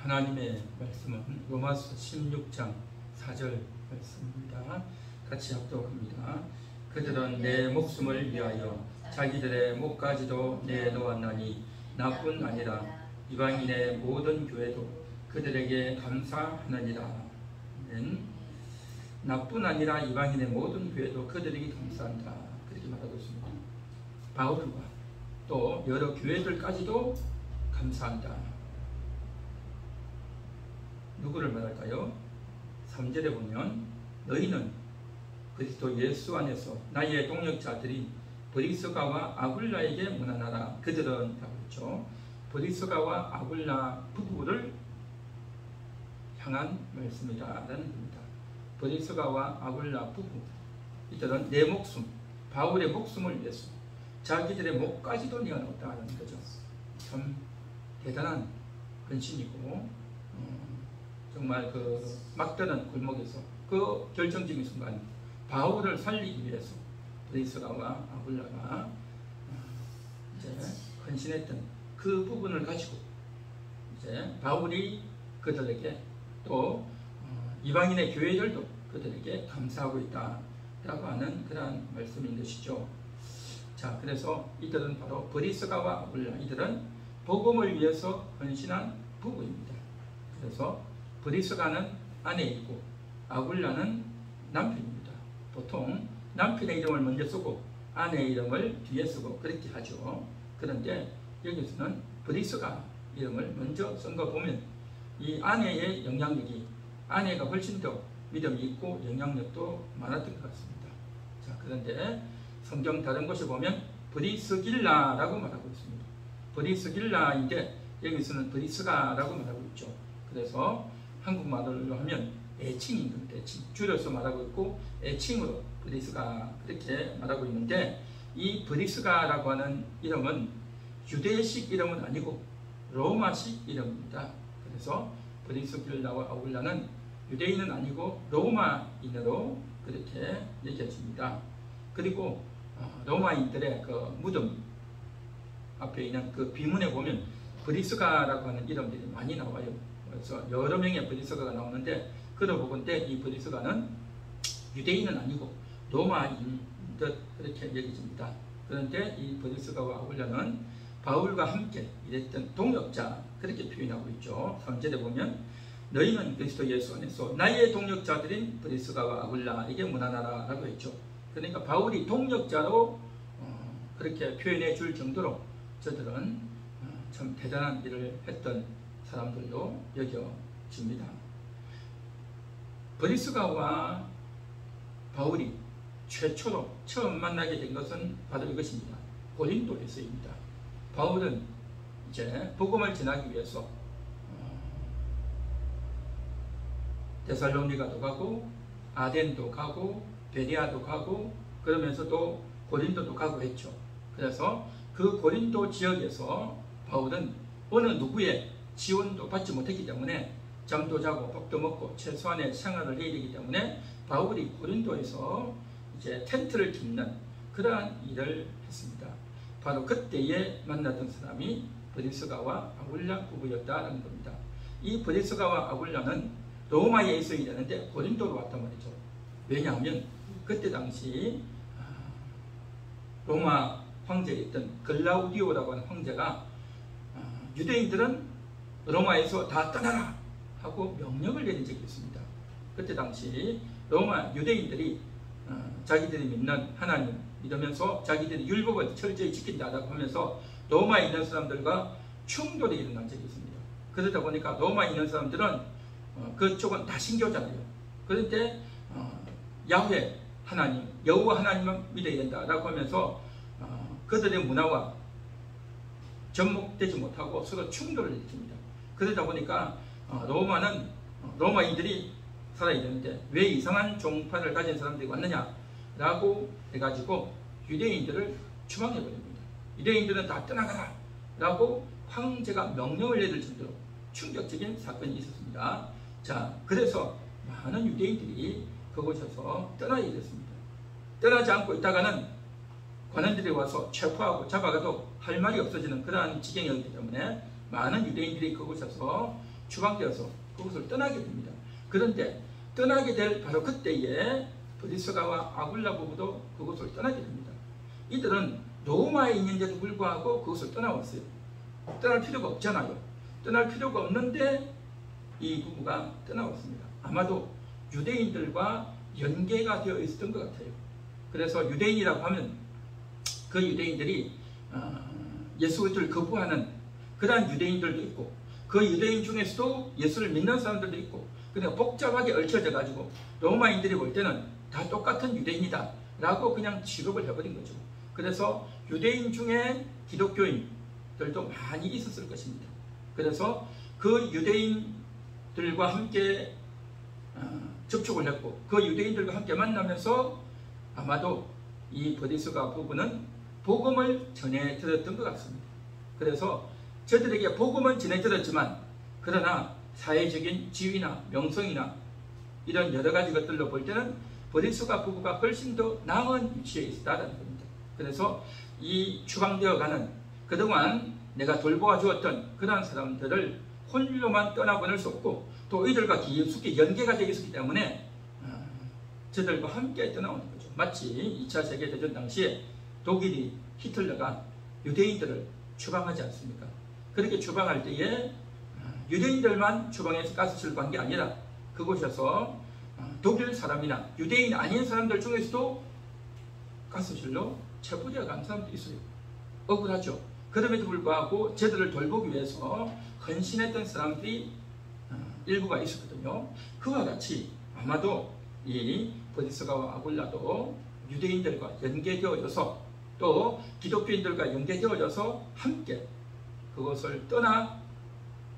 하나님의 말씀은 로마서 16장 4절 말씀입니다. 같이 합독합니다. 그들은 내 목숨을 위하여 자기들의 목까지도 내놓았나니 나뿐 아니라 이방인의 모든 교회도 그들에게 감사하느니라. 나뿐 아니라 이방인의 모든 교회도 그들에게 감사한다. 그렇게 말하고 있습니다. 바울과 또 여러 교회들까지도 감사한다. 누구를 말할까요? 3절에 보면 너희는 그리스도 예수 안에서 나의 동역자들인 브리스가와 아굴라에게 문안하라. 그들은 라고 했죠. 브리스가와 아굴라 부부를 향한 말씀이다 라는 겁니다. 브리스가와 아굴라 부부, 이들은 내 목숨, 바울의 목숨을 위해서 자기들의 목까지도 내어놓았다는 거죠. 참 대단한 헌신이고 정말 그 막다른 골목에서 그 결정적인 순간 바울을 살리기 위해서 브리스가와 아굴라가 이제 헌신했던 그 부분을 가지고 이제 바울이 그들에게 또 이방인의 교회들도 그들에게 감사하고 있다라고 하는 그러한 말씀인 것이죠. 자, 그래서 이들은 바로 브리스가와 아굴라, 이들은 복음을 위해서 헌신한 부부입니다. 그래서 브리스가는 아내이고 아굴라는 남편입니다. 보통 남편의 이름을 먼저 쓰고 아내의 이름을 뒤에 쓰고 그렇게 하죠. 그런데 여기서는 브리스가 이름을 먼저 쓴 거 보면 이 아내의 영향력이, 아내가 훨씬 더 믿음이 있고 영향력도 많았던 것 같습니다. 자, 그런데 성경 다른 곳에 보면 브리스길라라고 말하고 있습니다. 브리스길라인데 여기서는 브리스가라고 말하고 있죠. 그래서 한국말로 하면 애칭인 겁니다. 애칭. 줄여서 말하고 있고 애칭으로 브리스가 그렇게 말하고 있는데, 이 브리스가라고 하는 이름은 유대식 이름은 아니고 로마식 이름입니다. 그래서 브리스길라와 아굴라는 유대인은 아니고 로마인으로 그렇게 얘기해집니다. 그리고 로마인들의 그 무덤 앞에 있는 그 비문에 보면 브리스가라고 하는 이름들이 많이 나와요. 그래서 여러 명의 브리스가가 나오는데 그러보건대 이 브리스가는 유대인은 아니고 로마인 듯 그렇게 여겨집니다. 그런데 이 브리스가와 아굴라는 바울과 함께 일했던 동역자, 그렇게 표현하고 있죠. 3절에 보면 너희는 그리스도 예수 안에서 나의 동역자들인 브리스가와 아굴라에게 문안하라 라고 했죠. 그러니까 바울이 동역자로 그렇게 표현해 줄 정도로 저들은 참 대단한 일을 했던 사람들로 여겨집니다. 브리스가와 바울이 최초로 처음 만나게 된 것은 바로 이것입니다. 고린도에서입니다. 바울은 이제 복음을 전하기 위해서 데살로니가도 가고 아덴도 가고 베레아도 가고 그러면서 또 고린도도 가고 했죠. 그래서 그 고린도 지역에서 바울은 어느 누구의 지원도 받지 못했기 때문에 잠도 자고 밥도 먹고 최소한의 생활을 해야 되기 때문에 바울이 고린도에서 이제 텐트를 깁는 그러한 일을 했습니다. 바로 그때에 만났던 사람이 브리스가와 아굴라 부부였다는 겁니다. 이 브리스가와 아굴라는 로마에 있어야 되는데 고린도로 왔단 말이죠. 왜냐하면 그때 당시 로마 황제였던 글라우디오라고 하는 황제가 유대인들은 로마에서 다 떠나라 하고 명령을 내린 적이 있습니다. 그때 당시 로마 유대인들이 자기들이 믿는 하나님 믿으면서 자기들이 율법을 철저히 지킨다라고 하면서 로마에 있는 사람들과 충돌이 일어난 적이 있습니다. 그러다 보니까 로마에 있는 사람들은 그쪽은 다 신교잖아요. 그런데 야훼 하나님, 여호와 하나님만 믿어야 된다라고 하면서 그들의 문화와 접목되지 못하고 서로 충돌을 일으킵니다. 그러다 보니까 로마는 로마인들이 살아야 되는데 왜 이상한 종파를 가진 사람들이 왔느냐라고 해가지고 유대인들을 추방해버립니다. 유대인들은 다 떠나가라 라고 황제가 명령을 내릴 정도로 충격적인 사건이 있었습니다. 자, 그래서 많은 유대인들이 그곳에서 떠나야 됐습니다. 떠나지 않고 있다가는 관원들이 와서 체포하고 잡아가도 할 말이 없어지는 그러한 지경이었기 때문에 많은 유대인들이 그곳에서 추방되어서 그곳을 떠나게 됩니다. 그런데 떠나게 될 바로 그때에 브리스가와 아굴라 부부도 그곳을 떠나게 됩니다. 이들은 로마에 있는데도 불구하고 그곳을 떠나왔어요. 떠날 필요가 없잖아요. 떠날 필요가 없는데 이 부부가 떠나왔습니다. 아마도 유대인들과 연계가 되어 있었던 것 같아요. 그래서 유대인이라고 하면 그 유대인들이 예수 그리스도를 거부하는 그러한 유대인들도 있고, 그 유대인 중에서도 예수를 믿는 사람들도 있고, 그냥 복잡하게 얽혀져 가지고 로마인들이 볼 때는 다 똑같은 유대인이다 라고 그냥 취급을 해버린 거죠. 그래서 유대인 중에 기독교인들도 많이 있었을 것입니다. 그래서 그 유대인들과 함께 접촉을 했고, 그 유대인들과 함께 만나면서 아마도 이 브리스가 부부는 복음을 전해 들었던 것 같습니다. 그래서 저들에게 복음은 전해 들었지만, 그러나 사회적인 지위나 명성이나 이런 여러 가지 것들로 볼 때는 브리스가 부부가 훨씬 더 나은 위치에 있었다는 겁니다. 그래서 이 추방되어가는 그동안 내가 돌보아 주었던 그러한 사람들을 홀로만 떠나보낼 수 없고, 또 이들과 깊숙이 연계가 되어 있었기 때문에 저들과 함께 떠나오는 거죠. 마치 2차 세계대전 당시에 독일이 히틀러가 유대인들을 추방하지 않습니까? 그렇게 추방할 때에 유대인들만 추방해서 가스실로 간 게 아니라 그곳에서 독일 사람이나 유대인 아닌 사람들 중에서도 가스실로 체포되어 간 사람도 있어요. 억울하죠. 그럼에도 불구하고 저들을 돌보기 위해서 헌신했던 사람들이 일부가 있었거든요. 그와 같이 아마도 이 브리스가와 아굴라도 유대인들과 연계되어져서, 또 기독교인들과 연계되어져서 함께 그것을 떠나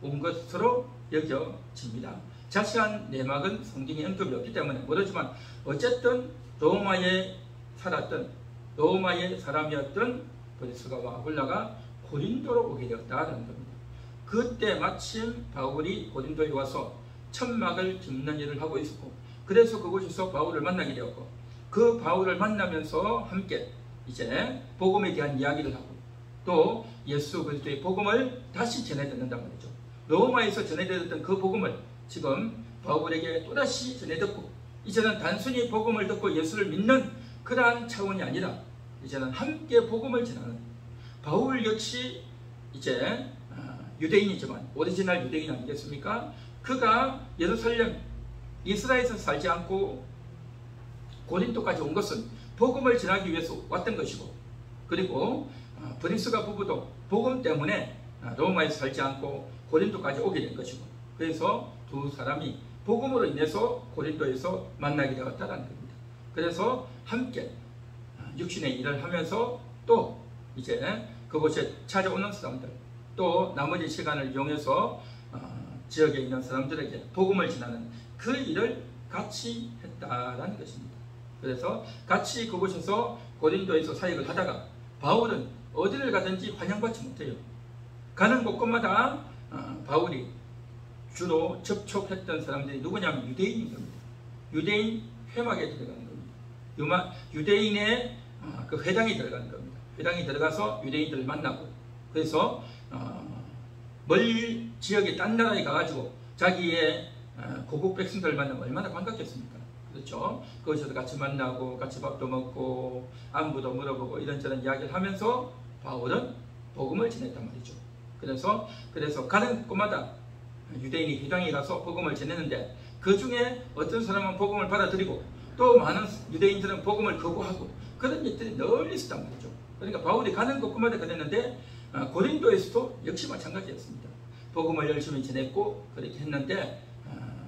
온 것으로 여겨집니다. 자세한 내막은 성경에 언급이 없기 때문에 모르지만, 어쨌든 로마에 살았던, 로마의 사람이었던 브리스가와 아굴라가 고린도로 오게 되었다는 겁니다. 그때 마침 바울이 고린도에 와서 천막을 짚는 일을 하고 있었고, 그래서 그곳에서 바울을 만나게 되었고, 그 바울을 만나면서 함께 이제 복음에 대한 이야기를 하고, 또 예수 그리스도의 복음을 다시 전해듣는단 말이죠. 로마에서 전해듣던 그 복음을 지금 바울에게 또다시 전해듣고, 이제는 단순히 복음을 듣고 예수를 믿는 그러한 차원이 아니라 이제는 함께 복음을 전하는, 바울 역시 이제 유대인이지만 오리지널 유대인 아니겠습니까? 그가 예루살렘 이스라엘에서 살지 않고 고린도까지 온 것은 복음을 전하기 위해서 왔던 것이고, 그리고 브리스가 부부도 복음 때문에 로마에서 살지 않고 고린도까지 오게 된 것이고, 그래서 두 사람이 복음으로 인해서 고린도에서 만나게 되었다는 겁니다. 그래서 함께 육신의 일을 하면서 또 이제 그곳에 찾아오는 사람들, 또 나머지 시간을 이용해서 지역에 있는 사람들에게 복음을 전하는 그 일을 같이 했다라는 것입니다. 그래서 같이 그곳에서 고린도에서 사역을 하다가 바울은 어디를 가든지 환영받지 못해요. 가는 곳곳마다 바울이 주로 접촉했던 사람들이 누구냐면 유대인인 겁니다. 유대인 회막에 들어가는 겁니다. 유대인의 그 회당에 들어가는 겁니다. 회당에 들어가서 유대인들을 만나고, 그래서 멀리 지역의 딴 나라에 가가지고 자기의 고국 백성들을 만나면 얼마나 반갑겠습니까? 그렇죠? 거기서도 같이 만나고 같이 밥도 먹고 안부도 물어보고 이런저런 이야기를 하면서 바울은 복음을 전했단 말이죠. 그래서 가는 곳마다 유대인이 회당에 가서 복음을 전했는데, 그 중에 어떤 사람은 복음을 받아들이고 또 많은 유대인들은 복음을 거부하고, 그런 일들이 널리 있었단 말이죠. 그러니까 바울이 가는 곳마다 그랬는데 고린도에서도 역시 마찬가지였습니다. 복음을 열심히 전했고 그렇게 했는데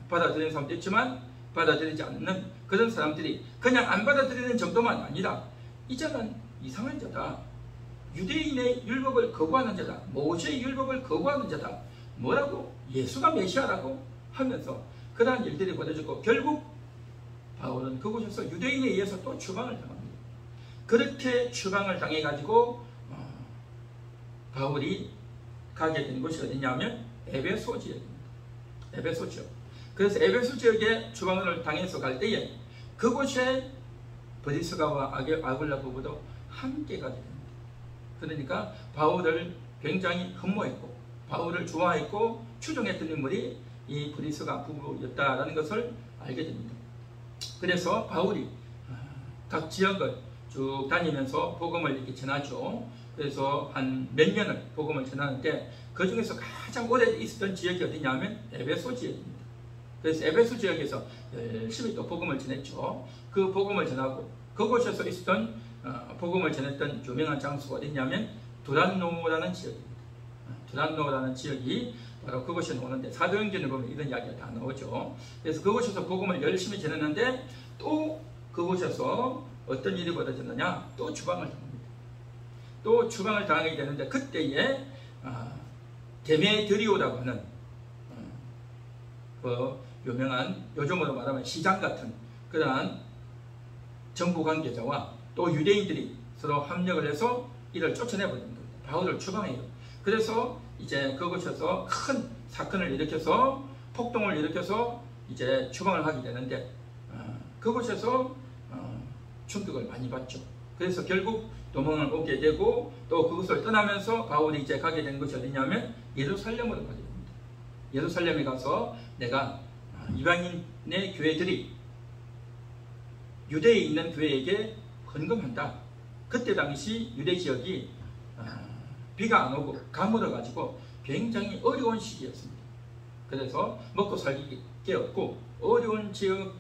받아들이는 사람도 있지만 받아들이지 않는 그런 사람들이 그냥 안 받아들이는 정도만 아니라 이제는 이상한 자다, 유대인의 율법을 거부하는 자다, 모세의 율법을 거부하는 자다, 뭐라고? 예수가 메시아라고 하면서 그러한 일들이 벌어졌고, 결국 바울은 그곳에서 유대인에 의해서 또 추방을 당합니다. 그렇게 추방을 당해가지고 바울이 가게 된 곳이 어디냐면 에베소 지역입니다. 에베소 지역. 그래서 에베소 지역에 추방을 당해서 갈 때에 그곳에 브리스가와 아굴라 부부도 함께 가게 됩니다. 그러니까 바울을 굉장히 흠모했고 바울을 좋아했고 추종했던 인물이 이 브리스가 부부였다라는 것을 알게 됩니다. 그래서 바울이 각 지역을 쭉 다니면서 복음을 이렇게 전하죠. 그래서 한 몇 년을 복음을 전하는데 그 중에서 가장 오래 있었던 지역이 어디냐면 에베소 지역입니다. 그래서 에베소 지역에서 열심히 또 복음을 전했죠. 그 복음을 전하고 그곳에서 있었던 복음을 전했던 유명한 장소가 어디냐면 두란노라는 지역입니다. 두란노라는 지역이 바로 그곳에 나오는데 사도행전을 보면 이런 이야기가 다 나오죠. 그래서 그곳에서 복음을 열심히 전했는데 또 그곳에서 어떤 일이 벌어졌느냐, 또 추방을 당합니다. 또 추방을 당하게 되는데 그때에 데메드리오라고 하는 그 유명한, 요즘으로 말하면 시장 같은 그러한 정부 관계자와 또 유대인들이 서로 합력을 해서 이를 쫓아내버리는 겁니다. 바울을 추방해요. 그래서 이제 그곳에서 큰 사건을 일으켜서 폭동을 일으켜서 이제 추방을 하게 되는데 그곳에서 충격을 많이 받죠. 그래서 결국 도망을 오게 되고 또 그것을 떠나면서 바울이 이제 가게 된 것이 어디냐면 예루살렘으로 가게 됩니다. 예루살렘에 가서 내가 이방인의 교회들이 유대에 있는 교회에게 헌금한다. 그때 당시 유대 지역이 비가 안 오고 가물어 가지고 굉장히 어려운 시기였습니다. 그래서 먹고 살기 없고 어려운 지역임을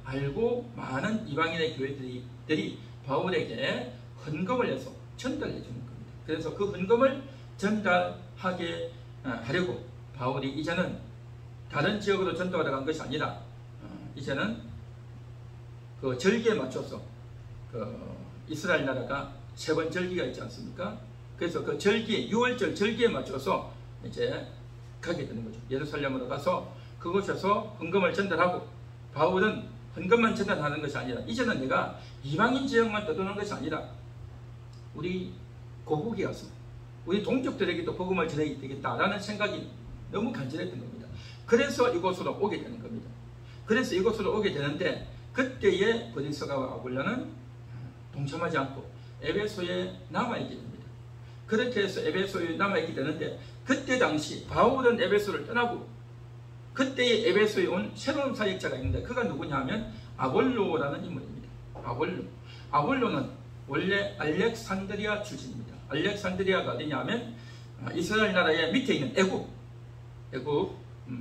알고 많은 이방인의 교회들이 바울에게 헌금을 해서 전달해 주는 겁니다. 그래서 그 헌금을 전달하게 하려고 바울이 이제는 다른 지역으로 전도하러 간 것이 아니라 이제는 그 절기에 맞춰서 그 이스라엘 나라가 세번 절기가 있지 않습니까? 그래서 그 절기, 6월절 절기에 맞춰서 이제 가게 되는 거죠. 예루살렘으로 가서 그곳에서 헌금을 전달하고, 바울은 헌금만 전달하는 것이 아니라 이제는 내가 이방인 지역만 떠도는 것이 아니라 우리 고국에 가서 우리 동족들에게도 복음을 전해야 되겠다라는 생각이 너무 간절했던 겁니다. 그래서 이곳으로 오게 되는 겁니다. 그래서 이곳으로 오게 되는데 그때의 브리스가와 아굴라는 동참하지 않고 에베소에 남아있게 됩니다. 그렇게 해서 에베소에 남아있게 되는데 그때 당시 바울은 에베소를 떠나고 그때의 에베소에 온 새로운 사역자가 있는데 그가 누구냐 하면 아볼로라는 인물입니다. 아볼로는 원래 알렉산드리아 출신입니다. 알렉산드리아가 어디냐 하면 이스라엘 나라의 밑에 있는 애굽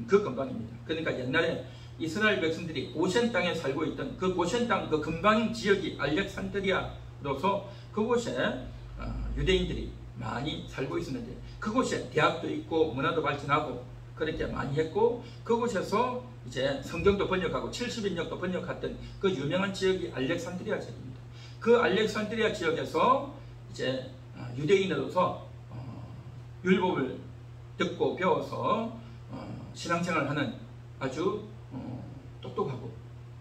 그 근방입니다. 그러니까 옛날에 이스라엘 백성들이 고센 땅에 살고 있던 그 고센 땅 그 근방 지역이 알렉산드리아로서 그곳에 유대인들이 많이 살고 있었는데 그곳에 대학도 있고 문화도 발전하고 그렇게 많이 했고 그곳에서 이제 성경도 번역하고 70인역도 번역했던 그 유명한 지역이 알렉산드리아 지역입니다. 그 알렉산드리아 지역에서 이제 유대인으로서 율법을 듣고 배워서 신앙생활을 하는 아주 똑똑하고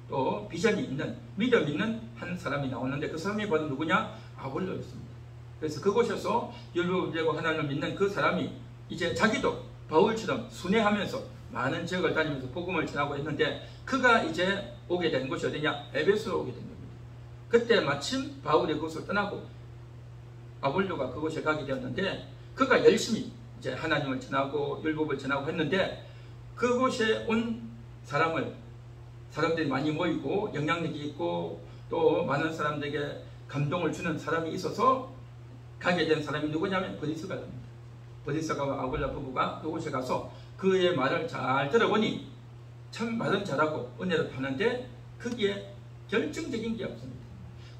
또 비전이 있는 믿음 있는 한 사람이 나오는데 그 사람이 바로 누구냐? 아볼로였습니다. 그래서 그곳에서 율법을 배우고 하나님을 믿는 그 사람이 이제 자기도 바울처럼 순회하면서 많은 지역을 다니면서 복음을 전하고 했는데 그가 이제 오게 된 곳이 어디냐? 에베소로 오게 된 겁니다. 그때 마침 바울이 그곳을 떠나고 아볼로가 그곳에 가게 되었는데 그가 열심히 이제 하나님을 전하고 율법을 전하고 했는데 그곳에 온 사람들이 많이 모이고 영향력이 있고 또 많은 사람들에게 감동을 주는 사람이 있어서 가게 된 사람이 누구냐면 브리스가 됩니다. 브리스가와 아굴라 부부가 그곳에 가서 그의 말을 잘 들어보니 참 말은 잘하고 은혜를 파는데 거기에 결정적인 게 없습니다.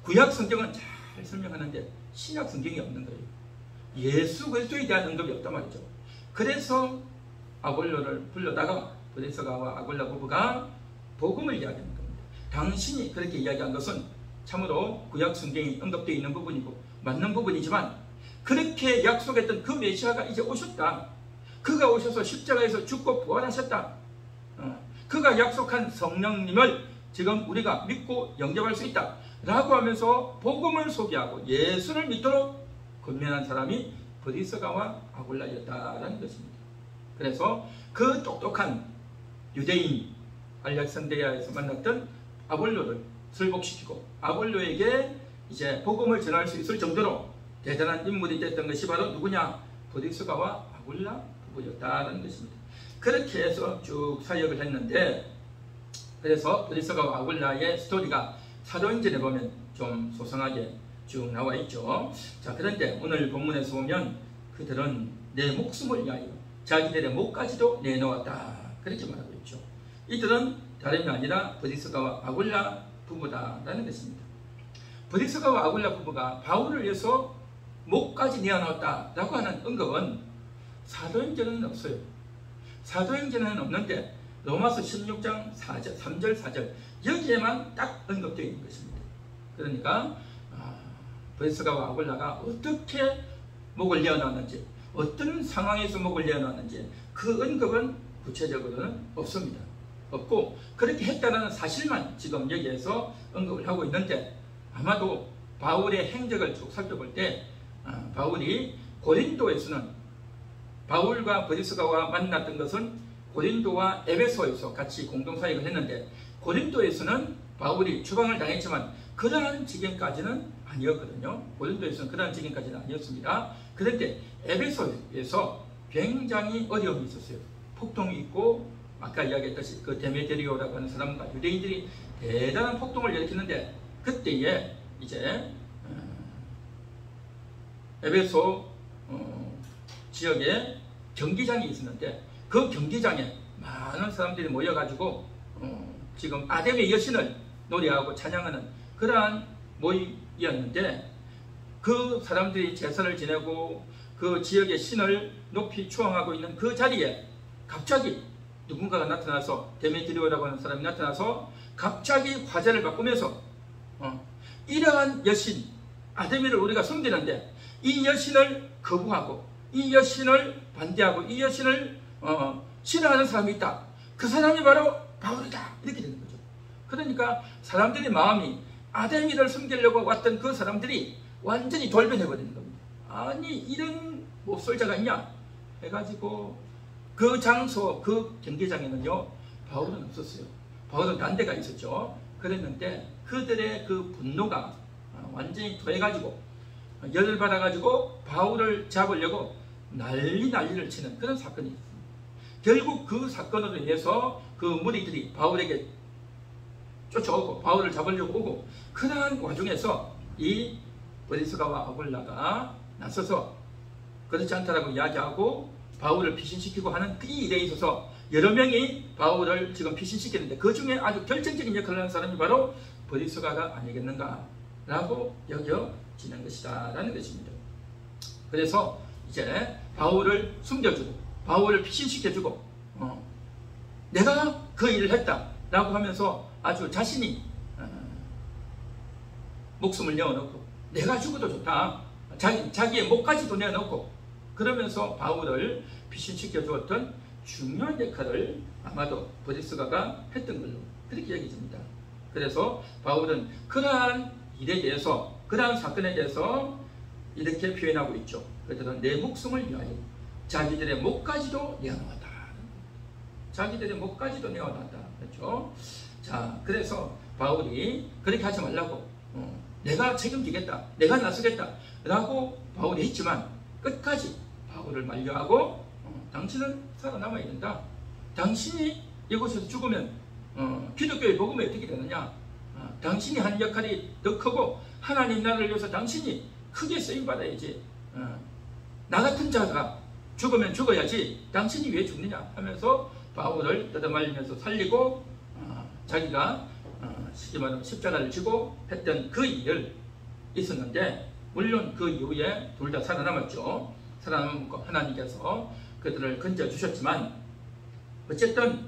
구약 성경은 잘 설명하는데 신약 성경이 없는 거예요. 예수 그리스도에 대한 언급이 없단 말이죠. 그래서 아볼로를 불러다가 브리스가와 아굴라 부부가 복음을 이야기하는 겁니다. 당신이 그렇게 이야기한 것은 참으로 구약 성경이 언급되어 있는 부분이고 맞는 부분이지만 그렇게 약속했던 그 메시아가 이제 오셨다. 그가 오셔서 십자가에서 죽고 부활하셨다. 그가 약속한 성령님을 지금 우리가 믿고 영접할 수 있다 라고 하면서 복음을 소개하고 예수를 믿도록 권면한 사람이 브리스가와 아굴라였다라는 것입니다. 그래서 그 똑똑한 유대인 알렉산드리아에서 만났던 아볼로를 설복시키고 아볼로에게 이제 복음을 전할 수 있을 정도로 대단한 인물이 됐던 것이 바로 누구냐? 브리스가와 아굴라 부부였다는 것입니다. 그렇게 해서 쭉 사역을 했는데, 그래서 브리스가와 아굴라의 스토리가 사도행전에 보면 좀 소상하게 쭉 나와 있죠. 자, 그런데 오늘 본문에서 보면 그들은 내 목숨을 위하여 자기들의 목까지도 내놓았다, 그렇게 말하고 있죠. 이들은 다름이 아니라 브리스가와 아굴라 부부다라는 것입니다. 브리스가와 아굴라 부부가 바울을 위해서 목까지 내어놓았다라고 하는 언급은 사도행전에는 없어요. 사도행전에는 없는데 로마서 16장 4절, 3절, 4절 여기에만 딱 언급되어 있는 것입니다. 그러니까 브리스가와 아굴라가 어떻게 목을 내어놨는지, 어떤 상황에서 목을 내어놨는지 그 언급은 구체적으로는 없습니다. 없고, 그렇게 했다는 사실만 지금 여기에서 언급을 하고 있는데, 아마도 바울의 행적을 쭉 살펴볼 때 바울이 고린도에서는, 바울과 브리스가와 만났던 것은 고린도와 에베소에서 같이 공동사역을 했는데, 고린도에서는 바울이 추방을 당했지만 그러한 지경까지는 아니었거든요. 고린도에서는 그러한 지경까지는 아니었습니다. 그런데 에베소에서 굉장히 어려움이 있었어요. 폭동이 있고, 아까 이야기했듯이 그 데메드리오라고 하는 사람과 유대인들이 대단한 폭동을 일으켰는데, 그때에 이제 에베소 지역에 경기장이 있었는데, 그 경기장에 많은 사람들이 모여가지고 지금 아담의 여신을 노래하고 찬양하는 그러한 모임이었는데, 그 사람들이 제사를 지내고 그 지역의 신을 높이 추앙하고 있는 그 자리에 갑자기 누군가가 나타나서, 데메드리오라고 하는 사람이 나타나서 갑자기 화제를 바꾸면서 이러한 여신 아데미를 우리가 섬기는데 이 여신을 거부하고 이 여신을 반대하고 이 여신을 싫어하는 사람이 있다. 그 사람이 바로 바울이다. 이렇게 되는 거죠. 그러니까 사람들의 마음이 아데미를 섬기려고 왔던 그 사람들이 완전히 돌변해버리는 겁니다. 아니, 이런 몹쓸자가 있냐 해가지고 그 장소, 그 경기장에는요 바울은 없었어요. 바울은 딴 데가 있었죠. 그랬는데 그들의 그 분노가 완전히 토해가지고 열을 받아가지고 바울을 잡으려고 난리를 치는 그런 사건이 있습니다. 결국 그 사건으로 인해서 그 무리들이 바울에게 쫓아오고 바울을 잡으려고 오고, 그러한 와중에서 이 브리스가와 아굴라가 나서서 그렇지 않다라고 이야기하고 바울을 피신시키고 하는 이 일에 있어서 여러 명이 바울을 지금 피신시키는데, 그 중에 아주 결정적인 역할을 하는 사람이 바로 브리스가가 아니겠는가 라고 여겨지는 것이다 라는 것입니다. 그래서 이제 바울을 숨겨주고 바울을 피신시켜주고 내가 그 일을 했다 라고 하면서 아주 자신이 목숨을 내어놓고 내가 죽어도 좋다, 자기의 목까지도 내어놓고 그러면서 바울을 피신시켜 주었던 중요한 역할을 아마도 브리스가가 했던 걸로 그렇게 여겨집니다. 그래서 바울은 그러한 일에 대해서, 그러한 사건에 대해서 이렇게 표현하고 있죠. 그들은 내 목숨을 위하여 자기들의 목까지도 내어놓았다. 자기들의 목까지도 내어놨다. 그렇죠? 자, 그래서 바울이 그렇게 하지 말라고, 내가 책임지겠다, 내가 나서겠다 라고 바울이 했지만 끝까지 바울을 만류하고 당신은 살아남아야 된다. 당신이 이곳에서 죽으면 기독교의 복음이 어떻게 되느냐, 당신이 한 역할이 더 크고 하나님 나라를 위해서 당신이 크게 쓰임받아야지, 나 같은 자가 죽으면 죽어야지 당신이 왜 죽느냐 하면서 바울을 뜯어말리면서 살리고 자기가 쉽게 말하면 십자가를 지고 했던 그 일을 있었는데, 물론 그 이후에 둘 다 살아남았죠. 살아남고 하나님께서 그들을 건져주셨지만 어쨌든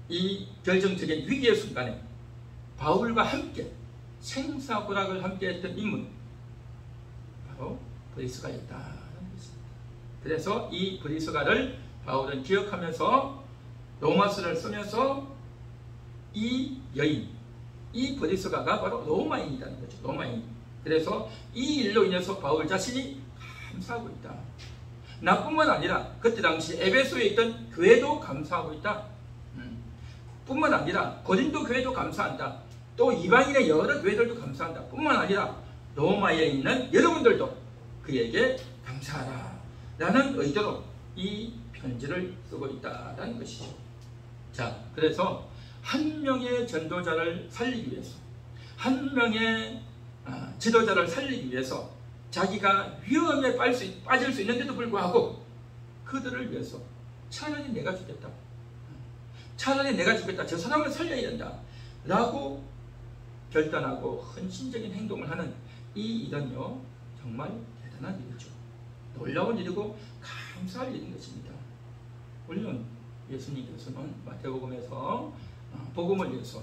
이 결정적인 위기의 순간에 바울과 함께 생사고락을 함께 했던 인물 바로 브리스가였다는 것입니다. 그래서 이 브리스가를 바울은 기억하면서 로마서를 쓰면서 이 여인, 이 브리스가가 바로 로마인이라는 거죠. 로마인. 그래서 이 일로 인해서 바울 자신이 감사하고 있다. 나뿐만 아니라 그때 당시 에베소에 있던 교회도 감사하고 있다. 뿐만 아니라 고린도 교회도 감사한다. 또 이방인의 여러 교회들도 감사한다. 뿐만 아니라 로마에 있는 여러분들도 그에게 감사하라 라는 의도로 이 편지를 쓰고 있다는 것이죠. 자, 그래서 한 명의 전도자를 살리기 위해서, 한 명의 지도자를 살리기 위해서 자기가 위험에 빠질 수 있는데도 불구하고 그들을 위해서 차라리 내가 죽겠다, 차라리 내가 죽겠다, 저 사람을 살려야 된다 라고 결단하고 헌신적인 행동을 하는 이 일은요, 정말 대단한 일이죠. 놀라운 일이고 감사할 일인 것입니다. 물론 예수님께서는 마태복음에서 복음을 위해서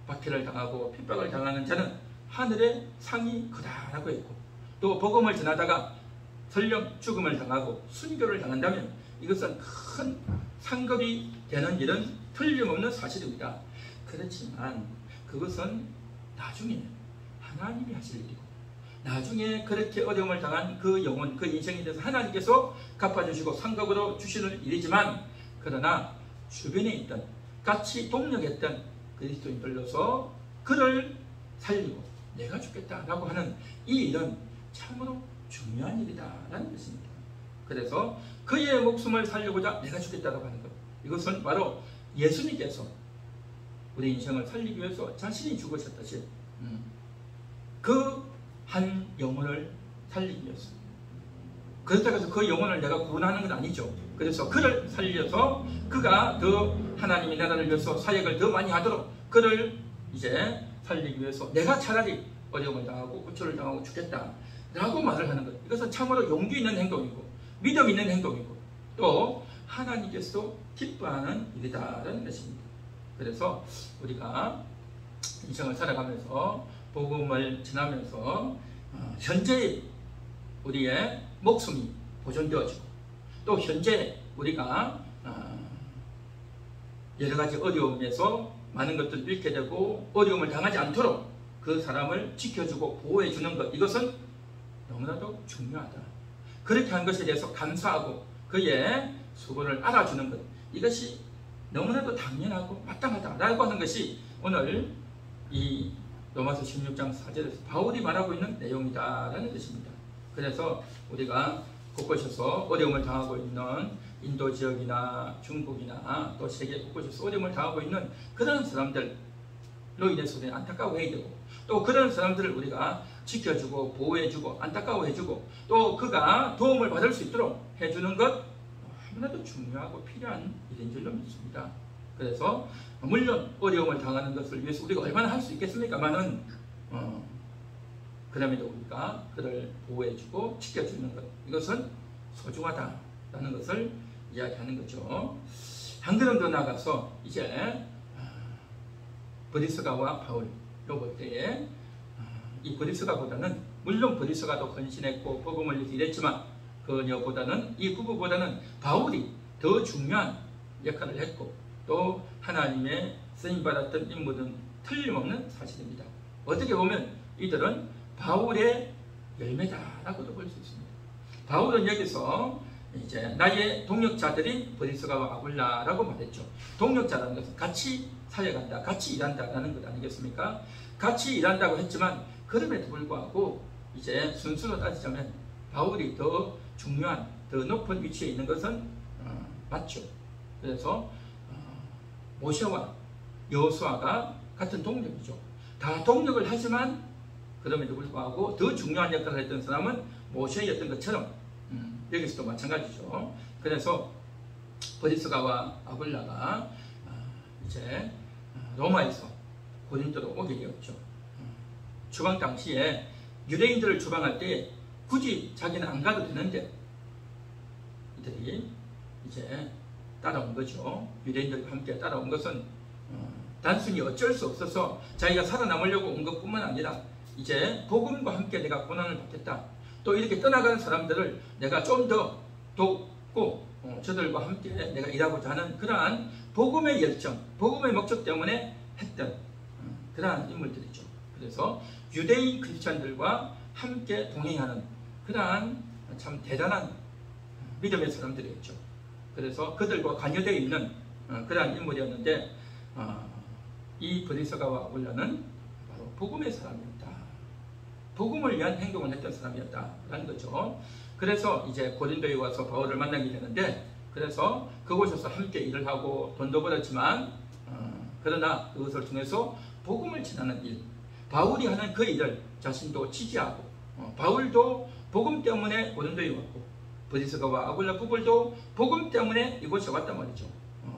박해를 당하고 핍박을 당하는 자는 하늘의 상이 크다라고 했고, 또 복음을 전하다가 설령 죽음을 당하고 순교를 당한다면 이것은 큰 상급이 되는 일은 틀림없는 사실입니다. 그렇지만 그것은 나중에 하나님이 하실 일이고, 나중에 그렇게 어려움을 당한 그 영혼, 그 인생에 대해서 하나님께서 갚아주시고 상급으로 주시는 일이지만, 그러나 주변에 있던 같이 동력했던 그리스도인들로서 그를 살리고 내가 죽겠다라고 하는 이 일은 참으로 중요한 일이다라는 것입니다. 그래서 그의 목숨을 살리고자 내가 죽겠다라고 하는 것, 이것은 바로 예수님께서 우리 인생을 살리기 위해서 자신이 죽으셨듯이 그 한 영혼을 살리기 위해서, 그렇다고 해서 그 영혼을 내가 구원하는 건 아니죠. 그래서 그를 살려서 그가 더 하나님의 나라를 위해서 사역을 더 많이 하도록 그를 이제 살리기 위해서 내가 차라리 어려움을 당하고 고초를 당하고 죽겠다 라고 말을 하는 것, 이것은 참으로 용기 있는 행동이고 믿음 있는 행동이고 또 하나님께서 기뻐하는 일이다라는 것입니다. 그래서 우리가 인생을 살아가면서 복음을 전하면서 현재 우리의 목숨이 보존되어지고, 또 현재 우리가 여러 가지 어려움에서 많은 것들을 잃게 되고 어려움을 당하지 않도록 그 사람을 지켜주고 보호해 주는 것, 이것은 너무나도 중요하다. 그렇게 한 것에 대해서 감사하고 그의 수고를 알아주는 것, 이것이 너무나도 당연하고 마땅하다라고 하는 것이 오늘 이 로마서 16장 4절에서 바울이 말하고 있는 내용이다라는 것입니다. 그래서 우리가 곳곳에서 어려움을 당하고 있는 인도 지역이나 중국이나 또 세계 곳곳에서 어려움을 당하고 있는 그런 사람들로 인해서 우리는 안타까워해야 되고, 또 그런 사람들을 우리가 지켜주고 보호해주고 안타까워해주고 또 그가 도움을 받을 수 있도록 해주는 것, 너무나도 중요하고 필요한 일인 줄로 믿습니다. 그래서 물론 어려움을 당하는 것을 위해서 우리가 얼마나 할 수 있겠습니까만은 그럼에도 우리가 그를 보호해주고 지켜주는 것, 이것은 소중하다라는 것을 이야기하는 거죠. 한 걸음 더 나가서 이제 브리스가와 바울 요볼 때에 이 브리스가보다는, 물론 브리스가도 헌신했고 복음을 위해서 일했지만 그녀보다는, 이 부부보다는 바울이 더 중요한 역할을 했고 또 하나님의 쓰임받았던 인물은 틀림없는 사실입니다. 어떻게 보면 이들은 바울의 열매다라고도 볼 수 있습니다. 바울은 여기서 이제 나의 동역자들인 브리스가와 아굴라라고 말했죠. 동역자라는 것은 같이 사역한다, 같이 일한다라는 것 아니겠습니까? 같이 일한다고 했지만 그럼에도 불구하고 이제 순수로 따지자면 바울이 더 중요한, 더 높은 위치에 있는 것은 맞죠. 그래서 모세와 여호수아가 같은 동력이죠. 다 동력을 하지만 그럼에도 불구하고 더 중요한 역할을 했던 사람은 모세였던 것처럼 여기서도 마찬가지죠. 그래서 브리스가와 아굴라가 이제 로마에서 고린도로 오게 되었죠. 추방 당시에 유대인들을 추방할 때 굳이 자기는 안 가도 되는데 이들이 이제 따라온 거죠. 유대인들과 함께 따라온 것은 단순히 어쩔 수 없어서 자기가 살아남으려고 온 것뿐만 아니라 이제 복음과 함께 내가 고난을 받겠다, 또 이렇게 떠나가는 사람들을 내가 좀 더 돕고 저들과 함께 내가 일하고자 하는 그러한 복음의 열정, 복음의 목적 때문에 했던 그러한 인물들이죠. 그래서 유대인 크리스찬들과 함께 동행하는 그러한 참 대단한 믿음의 사람들이었죠. 그래서 그들과 관여되어 있는 그러한 인물이었는데 이 브리스가와 아굴라는 바로 복음의 사람이었다. 복음을 위한 행동을 했던 사람이었다라는 거죠. 그래서 이제 고린도에 와서 바울을 만나게 되는데 그래서 그곳에서 함께 일을 하고 돈도 벌었지만 그러나 그것을 통해서 복음을 전하는 일, 바울이 하는 그 일을 자신도 지지하고 바울도 복음 때문에 고린도에 왔고 브리스가와 아굴라 부부도 복음 때문에 이곳에 왔단 말이죠.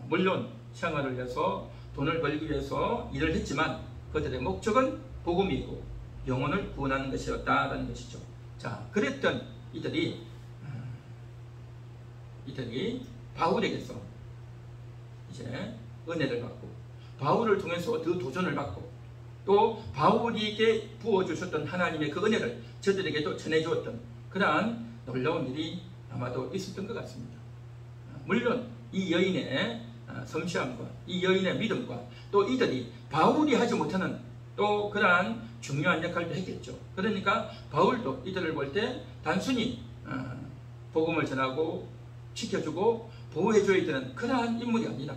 물론 생활을 위해서 돈을 벌기 위해서 일을 했지만 그들의 목적은 복음이고 영혼을 구원하는 것이었다라는 것이죠. 자, 그랬던 이들이 바울에게서 이제 은혜를 받고 바울을 통해서 더 도전을 받고 또 바울에게 부어주셨던 하나님의 그 은혜를 저들에게도 전해주었던 그러한 놀라운 일이 아마도 있었던 것 같습니다. 물론 이 여인의 섬시함과 이 여인의 믿음과 또 이들이 바울이 하지 못하는 또 그러한 중요한 역할도 했겠죠. 그러니까 바울도 이들을 볼 때 단순히 복음을 전하고 지켜주고 보호해줘야 되는 그러한 인물이 아니라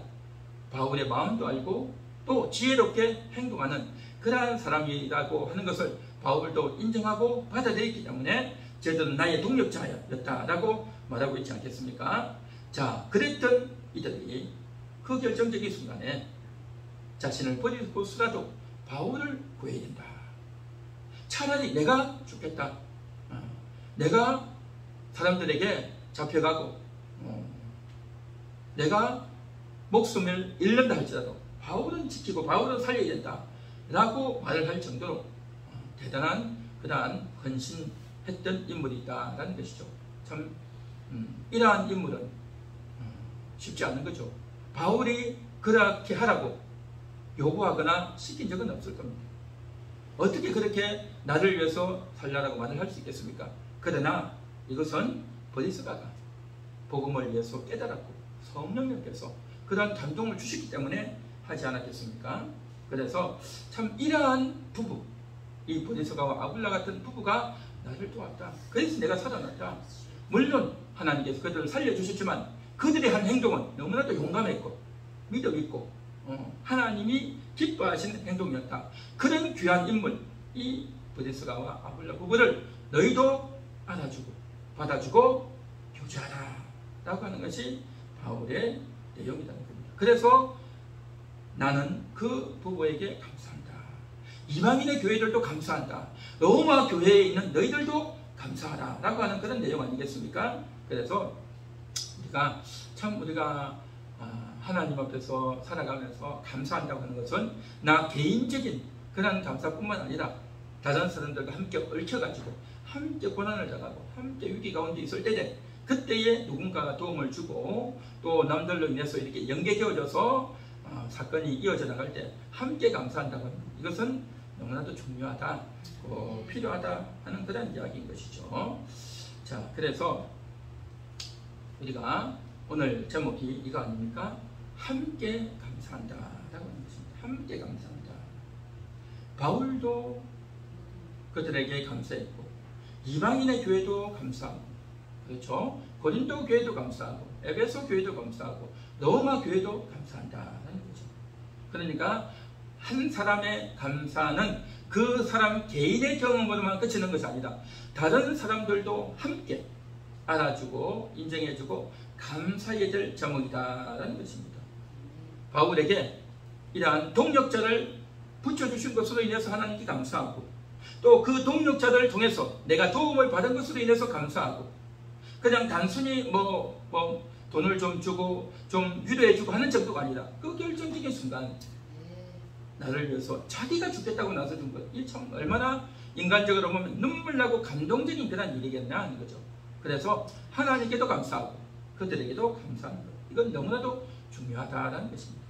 바울의 마음도 알고 또 지혜롭게 행동하는 그러한 사람이라고 하는 것을 바울도 인정하고 받아들였기 때문에 저들은 나의 동력자였다라고 말하고 있지 않겠습니까? 자, 그랬던 이들이 그 결정적인 순간에 자신을 버리고서라도 바울을 구해야 된다. 차라리 내가 죽겠다. 내가 사람들에게 잡혀가고 내가 목숨을 잃는다 할지라도 바울은 지키고 바울은 살려야 된다 라고 말을 할 정도로 대단한 그러한 헌신했던 인물이다라는 것이죠. 참 이러한 인물은 쉽지 않은 거죠. 바울이 그렇게 하라고 요구하거나 시킨 적은 없을 겁니다. 어떻게 그렇게 나를 위해서 살라라고 말을 할 수 있겠습니까? 그러나 이것은 브리스가가 복음을 위해서 깨달았고 성령님께서 그런 감동을 주시기 때문에 하지 않았겠습니까? 그래서 참 이러한 부부, 이 브리스가와 아굴라 같은 부부가 나를 도왔다. 그래서 내가 살아났다. 물론 하나님께서 그들을 살려주셨지만 그들의 한 행동은 너무나도 용감했고 믿음 있고 하나님이 기뻐하시는 행동이었다. 그런 귀한 인물, 이 브리스가와 아굴라 부부를 너희도 알아주고 받아주고 교제하라 라고 하는 것이 바울의 내용이라는 겁니다. 그래서 나는 그 부부에게 감사한다. 이방인의 교회들도 감사한다. 로마 교회에 있는 너희들도 감사하라 라고 하는 그런 내용 아니겠습니까? 그래서 우리가 하나님 앞에서 살아가면서 감사한다고 하는 것은 나 개인적인 그런 감사뿐만 아니라 다른 사람들과 함께 얽혀가지고 함께 고난을 당하고 함께 위기 가운데 있을 때에 그때에 누군가가 도움을 주고 또 남들로 인해서 이렇게 연계되어져서 사건이 이어져 나갈 때 함께 감사한다고 합니다. 이것은 너무나도 중요하다, 필요하다 하는 그런 이야기인 것이죠. 자, 그래서 우리가 오늘 제목이 이거 아닙니까? 함께 감사한다 라고 하는 것입니다. 함께 감사한다. 바울도 그들에게 감사했고 이방인의 교회도 감사하고 그렇죠? 고린도 교회도 감사하고 에베소 교회도 감사하고 로마 교회도 감사한다라는 거죠. 그러니까 한 사람의 감사는 그 사람 개인의 경험으로만 그치는 것이 아니라 다른 사람들도 함께 알아주고 인정해주고 감사해야 될 제목이다라는 것입니다. 바울에게 이러한 동력자를 붙여주신 것으로 인해서 하나님께 감사하고 또 그 동력자들을 통해서 내가 도움을 받은 것으로 인해서 감사하고 그냥 단순히 돈을 좀 주고 좀 위로해주고 하는 정도가 아니라 그 결정적인 순간 나를 위해서 자기가 죽겠다고 나서준 것, 이 참 얼마나 인간적으로 보면 눈물나고 감동적인 그런 일이겠나 하는 거죠. 그래서 하나님께도 감사하고 그들에게도 감사하는 것, 이건 너무나도 중요하다라는 것입니다.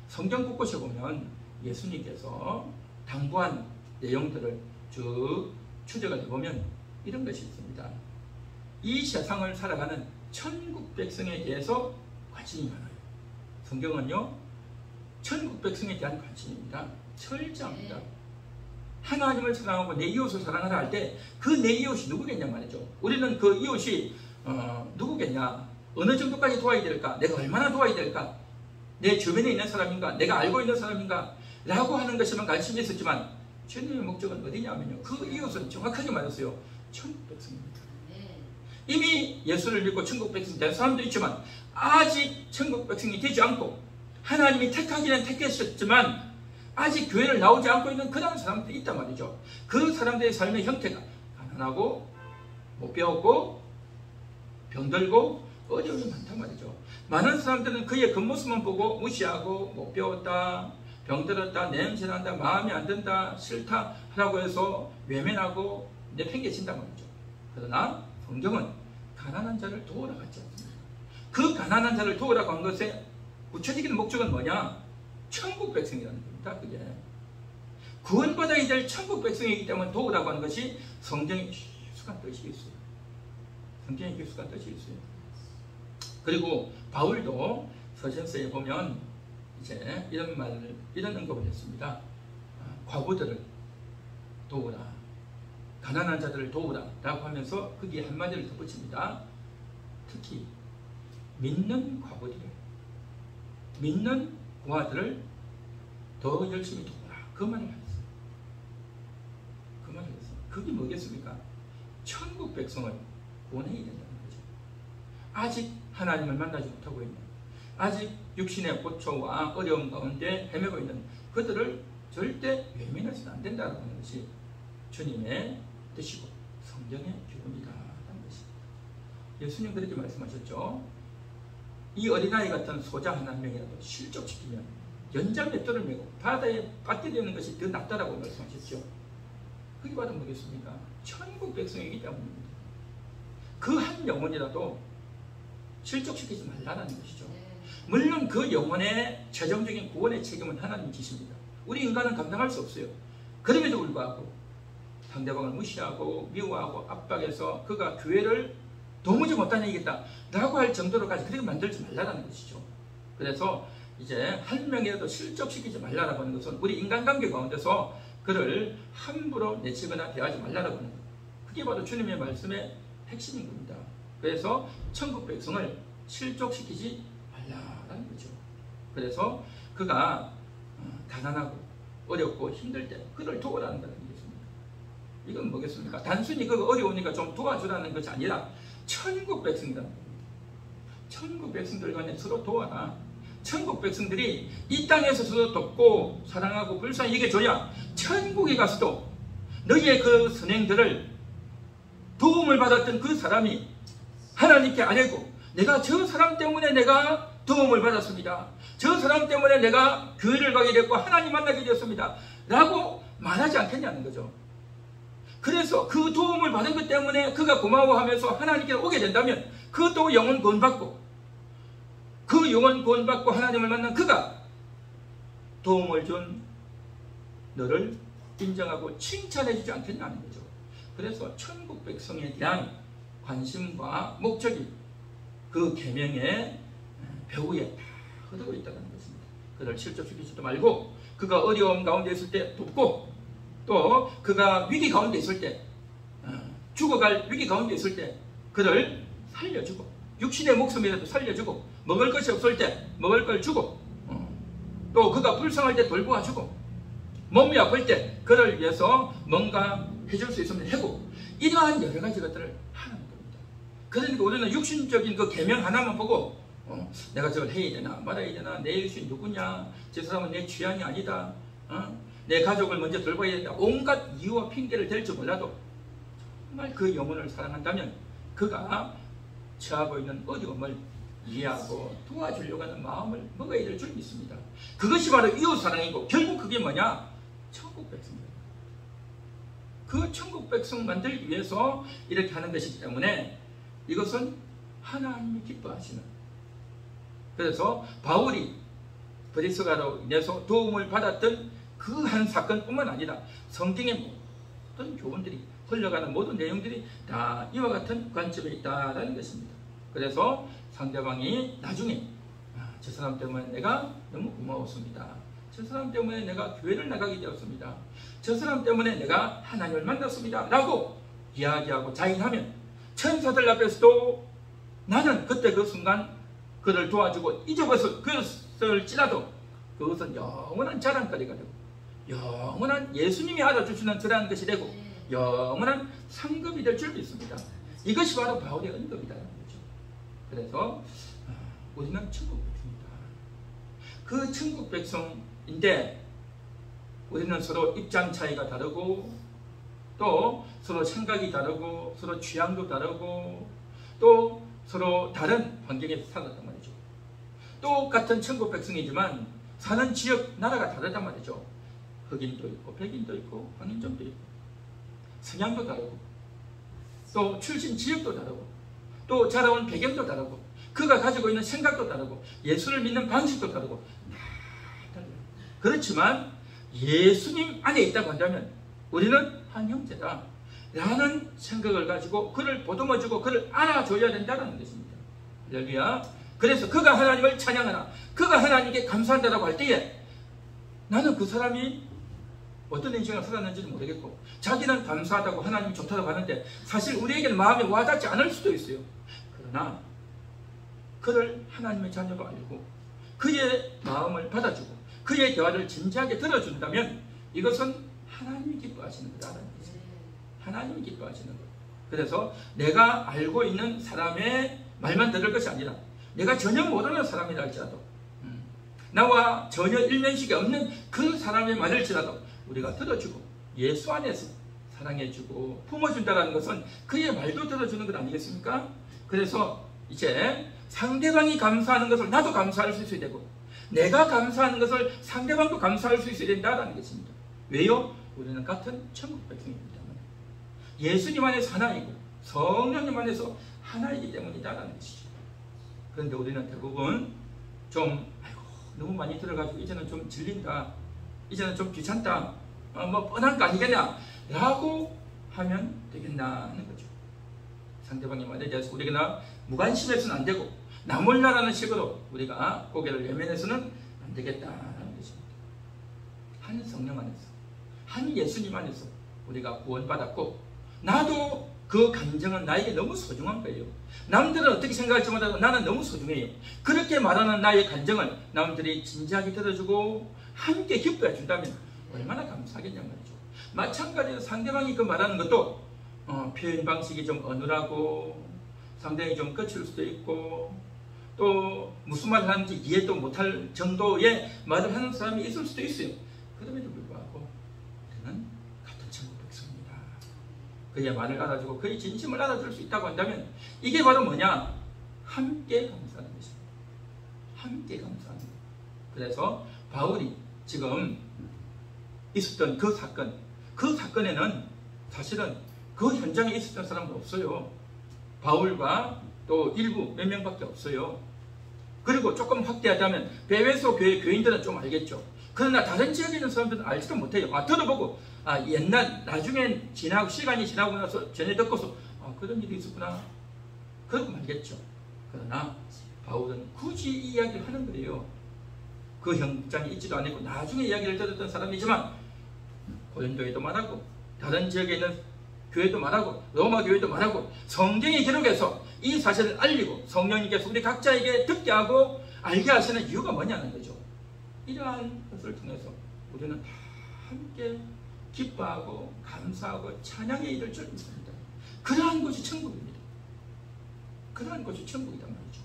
성경 곳곳에 보면 예수님께서 당부한 내용들을 쭉 추적을 해보면 이런 것이 있습니다. 이 세상을 살아가는 천국 백성에 대해서 관심이 많아요. 성경은요, 천국 백성에 대한 관심입니다. 철저합니다. 하나님을 사랑하고 내 이웃을 사랑하라 할 때 그 내 이웃이 누구겠냐 말이죠. 우리는 그 이웃이 누구겠냐, 어느 정도까지 도와야 될까, 내가 얼마나 도와야 될까, 내 주변에 있는 사람인가, 내가 알고 있는 사람인가 라고 하는 것에만 관심이 있었지만 주님의 목적은 어디냐면요, 그 이웃은 정확하게 말했어요. 천국 백성입니다. 이미 예수를 믿고 천국 백성이 된 사람도 있지만 아직 천국 백성이 되지 않고 하나님이 택하기는 택했었지만 아직 교회를 나오지 않고 있는 그런 사람들이 있단 말이죠. 그 사람들의 삶의 형태가 가난하고 못 배웠고 병들고 어려움이 많단 말이죠. 많은 사람들은 그의 겉모습만 보고 무시하고 못 배웠다, 병들었다, 냄새난다, 마음에 안 든다, 싫다 하라고 해서 외면하고 내팽개친단 말이죠. 그러나 성경은 가난한 자를 도우라고 하지 않습니다. 그 가난한 자를 도우라고 한 것의 구체적인 목적은 뭐냐? 천국 백성이라는 겁니다. 그게 구원받아야 될 천국 백성이기 때문에 도우라고 하는 것이 성경의 깊숙한 뜻이 있어요. 성경의 깊숙한 뜻이 있어요. 그리고 바울도 서신서에 보면 이제 이런 언급을 했습니다. 과부들을 도우라, 가난한 자들을 도우라 라고 하면서 거기에 한마디를 덧붙입니다. 특히 믿는 과부들을, 믿는 고아들을 더 열심히 도우라, 그 말을 하셨어요. 그 말을 했어요. 그게 뭐겠습니까? 천국 백성을 구원해야 된다는 거죠. 아직 하나님을 만나지 못하고 있는, 아직 육신의 고초와 어려움 가운데 헤매고 있는 그들을 절대 외면해서는 안 된다는 것이 주님의 뜻이고 성경의 교훈이다 라는 것입니다. 예수님 그렇게 말씀하셨죠. 이 어린아이 같은 소자 한 명이라도 실족시키면 연장 맷돌을 메고 바다에 빠뜨리는 것이 더 낫다라고 말씀하셨죠. 그게 바로 뭐겠습니까? 천국 백성이기 때문입니다. 그 한 영혼이라도 실족시키지 말라는 것이죠. 물론 그 영혼의 최종적인 구원의 책임은 하나님이 지십니다. 우리 인간은 감당할 수 없어요. 그럼에도 불구하고 상대방을 무시하고 미워하고 압박해서 그가 교회를 도무지 못 다니겠다 라고 할 정도로까지 그렇게 만들지 말라는 것이죠. 그래서 이제 한 명이라도 실족시키지 말라라고 하는 것은 우리 인간관계 가운데서 그를 함부로 내치거나 대하지 말라라고 하는 것. 그게 바로 주님의 말씀의 핵심인 겁니다. 그래서 천국 백성을 실족시키지 말라라는 거죠. 그래서 그가 가난하고 어렵고 힘들 때 그를 도우라는 거는 것입니다. 이건 뭐겠습니까? 단순히 그거 어려우니까 좀 도와주라는 것이 아니라 천국 백성이라는 겁니다. 천국 백성들 간에 서로 도와라. 천국 백성들이 이 땅에서 서로 돕고 사랑하고 불쌍히 여겨줘야 천국에 가서도 너희의 그 선행들을 도움을 받았던 그 사람이 하나님께 아뢰고 내가 저 사람 때문에 내가 도움을 받았습니다. 저 사람 때문에 내가 교회를 가게 됐고 하나님 만나게 되었습니다. 라고 말하지 않겠냐는 거죠. 그래서 그 도움을 받은 것 때문에 그가 고마워하면서 하나님께 오게 된다면 그것도 영혼 구원받고 그 영혼 구원받고 하나님을 만난 그가 도움을 준 너를 인정하고 칭찬해 주지 않겠냐는 거죠. 그래서 천국 백성에 대한 관심과 목적이 그 계명의 배후에 다 흐르고 있다는 것입니다. 그를 실족시키지도 말고 그가 어려움 가운데 있을 때 돕고 또 그가 위기 가운데 있을 때 죽어갈 위기 가운데 있을 때 그를 살려주고 육신의 목숨이라도 살려주고 먹을 것이 없을 때 먹을 걸 주고 또 그가 불쌍할 때 돌보아주고 몸이 아플 때 그를 위해서 뭔가 해줄 수 있으면 해고 이러한 여러 가지 것들을 하는 겁니다. 그러니까 우리는 육신적인 그 계명 하나만 보고 내가 저걸 해야 되나 말아야 되나 내 일신 누구냐 저 사람은 내 취향이 아니다 내 가족을 먼저 돌봐야 된다 온갖 이유와 핑계를 댈 줄 몰라도 정말 그 영혼을 사랑한다면 그가 처하고 있는 어려움을 이해하고 도와주려고 하는 마음을 먹어야 될 줄 믿습니다. 그것이 바로 이웃사랑이고 결국 그게 뭐냐? 천국 백성입니다. 그 천국 백성 만들기 위해서 이렇게 하는 것이기 때문에 이것은 하나님이 기뻐하시는 그래서 바울이 브리스가로 인해서 도움을 받았던 그 한 사건뿐만 아니라 성경의 모든 교훈들이 흘러가는 모든 내용들이 다 이와 같은 관점에 있다는 것입니다. 그래서 상대방이 나중에 저 사람 때문에 내가 너무 고마웠습니다. 저 사람 때문에 내가 교회를 나가게 되었습니다. 저 사람 때문에 내가 하나님을 만났습니다. 라고 이야기하고 자인하면 천사들 앞에서도 나는 그때 그 순간 그를 도와주고 잊어버렸을지라도 그것은 영원한 자랑거리가 되고 영원한 예수님이 알아주시는 그러한 것이 되고 영원한 상급이 될 줄 믿습니다. 이것이 바로 바울의 언급이라는 거죠. 그래서 우리는 천국 백성이다. 그 천국 백성인데 우리는 서로 입장 차이가 다르고 또 서로 생각이 다르고 서로 취향도 다르고 또 서로 다른 환경에서 살았단 말이죠. 똑같은 천국 백성이지만 사는 지역, 나라가 다르단 말이죠. 흑인도 있고 백인도 있고 황인종도 있고 성향도 다르고 또 출신 지역도 다르고 또 자라온 배경도 다르고 그가 가지고 있는 생각도 다르고 예수를 믿는 방식도 다르고 다 달라요. 그렇지만 예수님 안에 있다고 한다면 우리는 한 형제다 라는 생각을 가지고 그를 보듬어주고 그를 안아줘야 된다는 것입니다. 할렐루야. 그래서 그가 하나님을 찬양하나 그가 하나님께 감사한다라고 할 때에 나는 그 사람이 어떤 인생을 살았는지는 모르겠고 자기는 감사하다고 하나님이 좋다고 하는데 사실 우리에게는 마음에 와닿지 않을 수도 있어요. 그러나 그를 하나님의 자녀로 알고 그의 마음을 받아주고 그의 대화를 진지하게 들어준다면 이것은 하나님이 기뻐하시는 거다라는 거죠. 하나님이 기뻐하시는 거예요. 그래서 내가 알고 있는 사람의 말만 들을 것이 아니라 내가 전혀 모르는 사람이라 할지라도 나와 전혀 일면식이 없는 그 사람의 말일지라도 우리가 들어주고 예수 안에서 사랑해주고 품어준다는 것은 그의 말도 들어주는 것 아니겠습니까? 그래서 이제 상대방이 감사하는 것을 나도 감사할 수 있어야 되고 내가 감사하는 것을 상대방도 감사할 수 있어야 된다는 것입니다. 왜요? 우리는 같은 천국 백성입니다. 예수님 안에서 하나이고 성령님 안에서 하나이기 때문이다라는 것이죠. 그런데 우리는 대부분 좀 너무 많이 들어가지고 이제는 좀 질린다, 이제는 좀 귀찮다, 뭐 뻔한 거 아니겠냐 라고 하면 되겠나 하는 거죠. 상대방의 말에 대해서 우리가 무관심해서는 안 되고 나 몰라라는 식으로 우리가 고개를 외면해서는 안 되겠다는 것입니다. 한 성령 안에서 한 예수님 안에서 우리가 구원받았고 나도 그 감정은 나에게 너무 소중한 거예요. 남들은 어떻게 생각할지 몰라도 나는 너무 소중해요. 그렇게 말하는 나의 감정을 남들이 진지하게 들어주고 함께 기뻐해 준다면 얼마나 감사하겠냐 말이죠. 마찬가지로 상대방이 그 말하는 것도 표현 방식이 좀 어눌하고 상당히 좀 거칠 수도 있고 또 무슨 말을 하는지 이해도 못할 정도의 말을 하는 사람이 있을 수도 있어요. 그럼에도 불구하고 우리는 같은 천국 백성입니다. 그의 말을 알아주고 그의 진심을 알아줄 수 있다고 한다면 이게 바로 뭐냐? 함께 감사하는 것입니다. 함께 감사하는 것. 그래서 바울이 지금 있었던 그 사건에는 사실은 그 현장에 있었던 사람도 없어요. 바울과 또 일부 몇 명밖에 없어요. 그리고 조금 확대하자면 베베소 교회 교인들은 좀 알겠죠. 그러나 다른 지역에 있는 사람들은 알지도 못해요. 들어보고 옛날 나중에 시간이 지나고 나서 전해 듣고서 그런 일이 있었구나 그러고 말겠죠. 그러나 바울은 굳이 이 이야기를 하는 거예요. 그 현장에 있지도 않고 나중에 이야기를 들었던 사람이지만 고린도에도 말하고 다른 지역에 있는 교회도 말하고 로마 교회도 말하고 성경의 기록에서 이 사실을 알리고 성령님께서 우리 각자에게 듣게 하고 알게 하시는 이유가 뭐냐는 거죠. 이러한 것을 통해서 우리는 다 함께 기뻐하고 감사하고 찬양의 일을 줄 있습니다. 그러한 것이 천국입니다. 그러한 것이 천국이란 말이죠.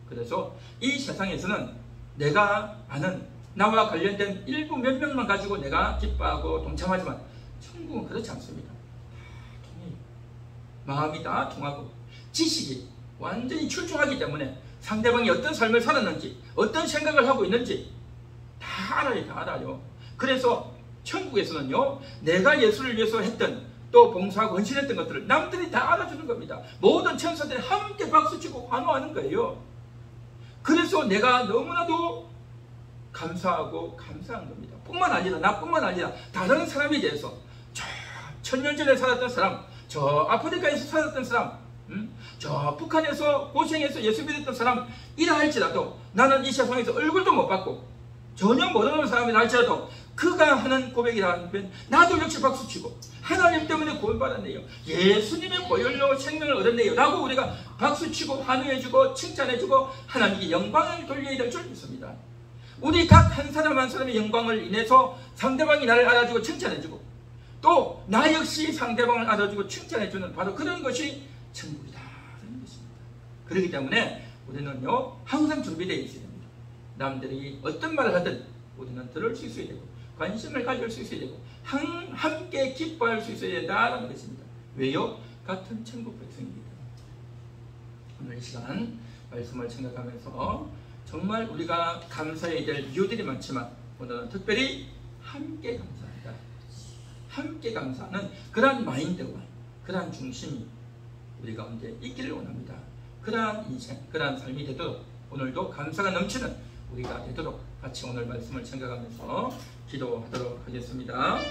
그래서 이 세상에서는 내가 아는 나와 관련된 일부 몇 명만 가지고 내가 기뻐하고 동참하지만 천국은 그렇지 않습니다. 다 통해요. 마음이 다 통하고 지식이 완전히 출중하기 때문에 상대방이 어떤 삶을 살았는지 어떤 생각을 하고 있는지 다 알아요. 다 알아요. 그래서 천국에서는요 내가 예수를 위해서 했던 또 봉사하고 헌신했던 것들을 남들이 다 알아주는 겁니다. 모든 천사들이 함께 박수치고 환호하는 거예요. 그래서 내가 너무나도 감사하고 감사한 겁니다. 뿐만 아니라 나뿐만 아니라 다른 사람에 대해서 저 천년 전에 살았던 사람, 저 아프리카에서 살았던 사람, 저 북한에서 고생해서 예수 믿었던 사람 이라 할지라도 나는 이 세상에서 얼굴도 못 봤고 전혀 모르는 사람이라 할지라도 그가 하는 고백이라 하면 나도 역시 박수치고 하나님 때문에 구원받았네요. 예수님의 보혈로 생명을 얻었네요. 라고 우리가 박수치고 환호해주고 칭찬해주고 하나님께 영광을 돌려야 될 줄 믿습니다. 우리 각 한 사람 한 사람의 영광을 인해서 상대방이 나를 알아주고 칭찬해주고 또 나 역시 상대방을 알아주고 칭찬해주는 바로 그런 것이 천국이다. 그런 것입니다. 그렇기 때문에 우리는요 항상 준비되어 있어야 됩니다. 남들이 어떤 말을 하든 우리는 들을 수 있어야 되고 관심을 가질 수 있어야 되고 함께 기뻐할 수 있어야 된다는 것입니다. 왜요? 같은 천국 백성이기 때문에. 오늘 이 시간 말씀을 생각하면서 정말 우리가 감사해야 될 이유들이 많지만 오늘은 특별히 함께 감사한다. 함께 감사하는 그러한 마인드와 그러한 중심이 우리 가운데 있기를 원합니다. 그러한 인생, 그러한 삶이 되도록 오늘도 감사가 넘치는 우리가 되도록 같이 오늘 말씀을 생각하면서 기도하도록 하겠습니다.